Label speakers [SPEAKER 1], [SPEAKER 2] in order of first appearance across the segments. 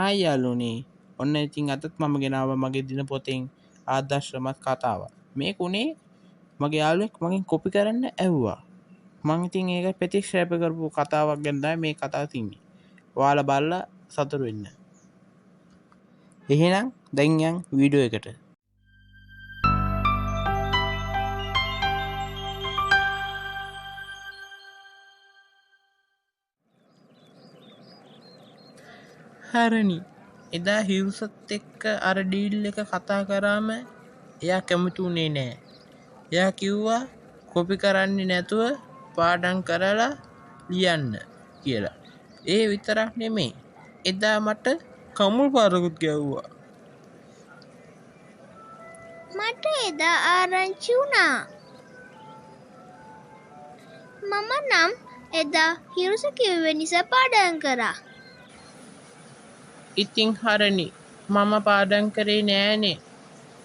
[SPEAKER 1] Hi යාළුවනේ. ඔන්න ඉතින් අදත් මම ගෙනාවා මගේ දිනපොතෙන් ආදර්ශමත් කතාවක්. මේක උනේ මගේ යාළුවෙක් මගෙන් කොපි කරන්න ඇහුවා. මං ඉතින් ඒක ප්‍රතික්ෂේප කරපු කතාවක් ගැන තමයි මේ කතාව තින්නේ. ඔයාලා බලලා සතුටු වෙන්න. එහෙනම් දැන් යන් වීඩියෝ එකට. හරණි එදා හිව්සත් එක්ක අර ඩීල් එක කතා කරාම එයා කැමති උනේ නෑ. එයා කිව්වා කොපි කරන්නේ නැතුව පාඩම් කරලා ලියන්න කියලා. ඒ විතරක් නෙමෙයි. එදා මට කමුල් පාරකුත් ගැව්වා.
[SPEAKER 2] මට එදා ආරංචි වුණා. මම නම් එදා හිරුස කිව්ව නිසා පාඩම් කරා.
[SPEAKER 1] ඉතින් හරණි මම පාඩම් කරේ නෑනේ.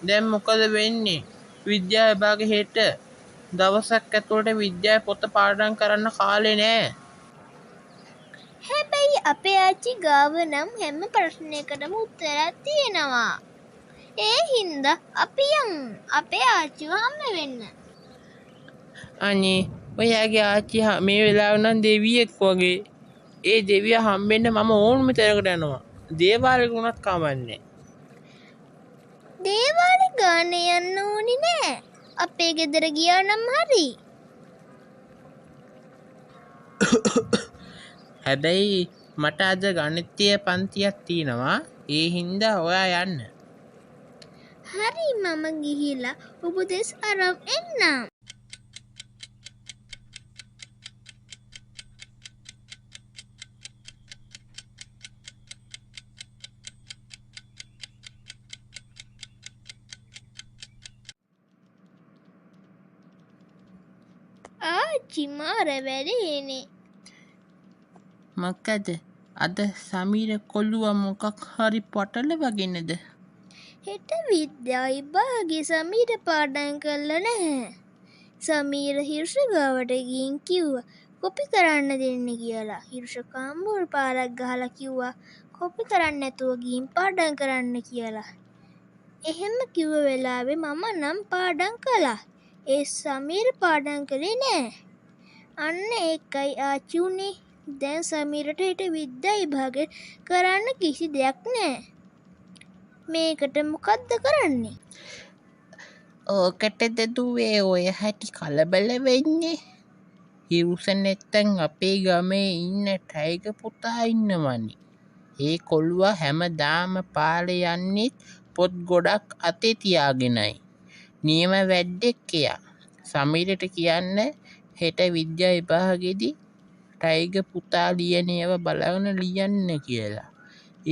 [SPEAKER 1] දැන් මොකද වෙන්නේ? විද්‍යා විභාගෙ හෙට දවසක් ඇතුළත විද්‍යා පොත පාඩම් කරන්න කාලේ නෑ.
[SPEAKER 2] හැබැයි අපේ ආච්චි ගාව නම් හැම ප්‍රශ්නයකටම උත්තරයක් තියෙනවා. ඒ හින්දා අපි යමු අපේ ආච්චිව හම්බ වෙන්න.
[SPEAKER 1] අනේ ඔයාගේ ආච්චි මේ වෙලාව නම් දෙවියෙක් වගේ. ඒ දෙවියා හම්බෙන්න මම ඕනම තැනකට යනවා. දේවාලෙක වුණත් කමන්නේ.
[SPEAKER 2] දේවාලෙ ගාන යන්න ඕනි නෑ. අපේ ගෙදර ගියා නම් හරි.
[SPEAKER 1] හැබැයි මට අද ගණිතය පන්තියක් තියෙනවා. ඒ හින්දා ඔයා යන්න.
[SPEAKER 2] හරි මම ගිහිලා උපදෙස් අරන් එන්නම්. ආච්චි මාර වැඩේනේ.
[SPEAKER 1] මොකද අද සමීර කොල්ලුවා මොකක් හරි පටලවගෙනද?
[SPEAKER 2] හෙට විද්‍යා විභාගේ සමීර පාඩම් කරලා නැහැ. සමීර හිරුෂ ගාවට ගිහින් කිව්වා කොපි කරන්න දෙන්න කියලා. හිරුෂ කම්බුල් පාරක් ගහලා කිව්වා කොපි කරන්න නැතුව ගිහින් පාඩම් කරන්න කියලා. එහෙම කිව්ව වෙලාවේ මම නම් පාඩම් කළා. ඒ සමීර පාඩම් කළේ නෑ. අන්න ඒකයි ආච්චි උනේ. දැන් සමීරට හෙට විද්‍යා විභාගේ කරන්න කිසි දෙයක් නෑ. මේකට මොකද්ද කරන්නේ?
[SPEAKER 1] ඕකටද දුවේ ඔය හැටි කලබල වෙන්නේ. හිරුස නැත්තම් අපේ ගමේ ඉන්න ටයිග පුතා ඉන්නවනේ. ඒ කොල්ලුවා හැමදාම පාරේ යන්නේ පොත් ගොඩක් අතේ තියාගෙනයි. නියම වැඩෙක් එයා. සමීරට කියන්න හෙට විද්‍යා විභාගෙදී ටයිග පුතා ලියන ඒවා බලගෙන ලියන්න කියලා.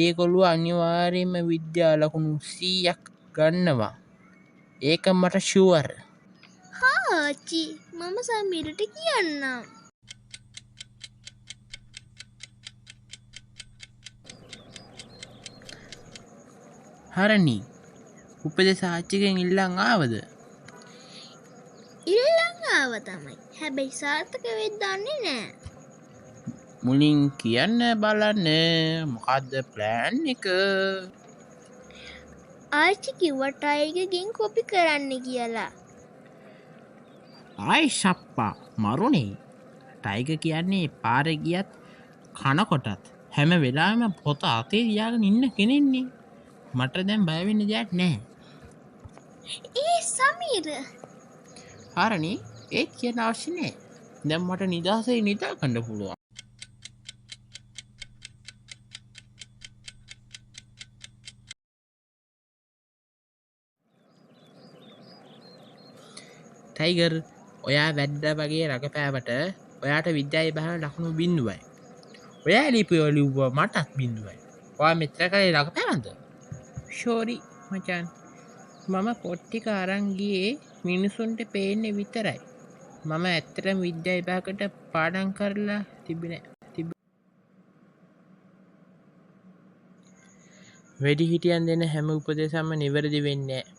[SPEAKER 1] ඒ කොල්ලුවා අනිවාර්යයෙන්ම විද්‍යා ලකුණු 100ක් ගන්නවා. ඒක මට ෂුවර්.
[SPEAKER 2] හා ආච්චි මම සමීරට කියන්නම්.
[SPEAKER 1] හරණි උපදෙස් ආච්චිගෙන් ඉල්ලන් ආවද?
[SPEAKER 2] ඉල්ලන් ආව තමයි. හැබැයි සාර්ථක වෙද්දන්නේ නෑ.
[SPEAKER 1] මුලින් කියන්න බලන්න මොකද්ද ප්ලෑන් එක?
[SPEAKER 2] ආච්චි කිව්වා ටයිගර්ගෙන් කොපි කරන්න කියලා.
[SPEAKER 1] ආයි ශප්පා මරුනේ. ටයිගර් කියන්නේ පාරේ ගියත් කනකොටත් හැම වෙලාවෙම පොත අතේ තියාගෙන ඉන්න කෙනෙක්නේ. මට දැන් බය වෙන්න දෙයක් නැහැ.
[SPEAKER 2] ඒ සමීර
[SPEAKER 1] හරණි ඒත් කියන්න අවශ්‍ය නැහැ. දැන් මට නිදහසේ නිදා ගන්න පුළුවන්. ටයිගර් ඔයා වැඩ වගේ රඟපෑවට ඔයාට විද්‍යා විභාග ලකුණු 0යි. ඔයා ලිපිය ලිව්වා මටත් 0යි. ඔයා මෙච්චර කලේ රඟපෑවද? ෂෝරි මචන්. මම පොත් ටික අරන් ගියේ මිනිසුන්ට පේන්නේ විතරයි. මම ඇත්තටම විද්‍යා විභාගයට පාඩම් කරලා තිබුණේ නැහැ. වැඩිහිටියන් දෙන හැම උපදේශයක්ම නිවැරදි වෙන්නේ නැහැ.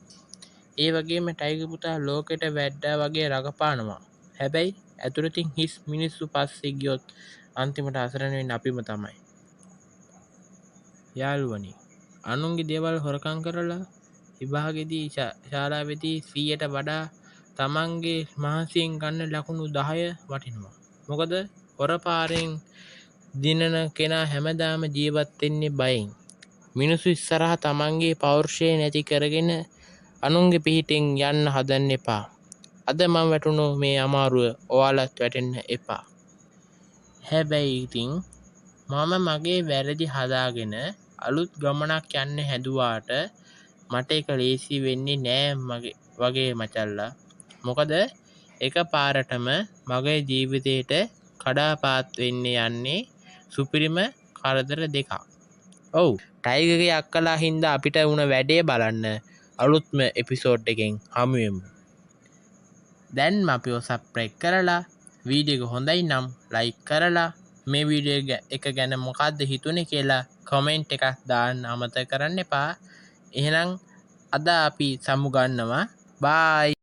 [SPEAKER 1] ඒ වගේම ටයිගර් පුතා ලෝකෙට වැඩ්ඩා වගේ රඟපානවා. හැබැයි ඇතුළතින් හිස් මිනිස්සු පස්සේ ගියොත් අන්තිමට අසරණ වෙන්නේ අපිම තමයි. යාළුවනි, අනුන්ගේ දේවල් හොරකම් කරලා විභාගෙදී ශාලාවේදී 100ට වඩා තමන්ගේ මහන්සියෙන් ගන්න ලකුණු 10 වටිනවා. මොකද හොර පාරෙන් දිනන කෙනා හැමදාම ජීවත් වෙන්නේ බයෙන්. මිනිස්සු ඉස්සරහා තමන්ගේ පෞරුෂය නැති කරගෙන අනුන්ගේ පිහිටෙන් යන්න හදන්න එපා. අද මම වැටුණු මේ අමාරුව ඔයාලත් වැටෙන්න එපා. හැබැයි ඉතින් මම මගේ වැරදි හදාගෙන අලුත් ගමනක් යන්න හැදුවාට මට ඒක ලේසි වෙන්නේ නෑ වගේ මචල්ලා. මොකද එක පාරටම මගේ ජීවිතේට කඩාපාත් වෙන්න යන්නේ සුපිරිම කරදර දෙකක්. ඔව්, ටයිගර්ගේ අක්කලා හින්දා අපිට වුණ වැඩේ බලන්න අලුත්ම එපිසෝඩ් එකෙන් හමුවෙමු. දැන් අපිව සබ්ස්ක්‍රයිබ් කරලා වීඩියෝ එක හොඳයි නම් ලයික් කරලා මේ වීඩියෝ එක ගැන මොකක්ද හිතුනේ කියලා කමෙන්ට් එකක් දාන්න අමතක කරන්න එපා. එහෙනම් අද අපි සමු ගන්නවා. බායි.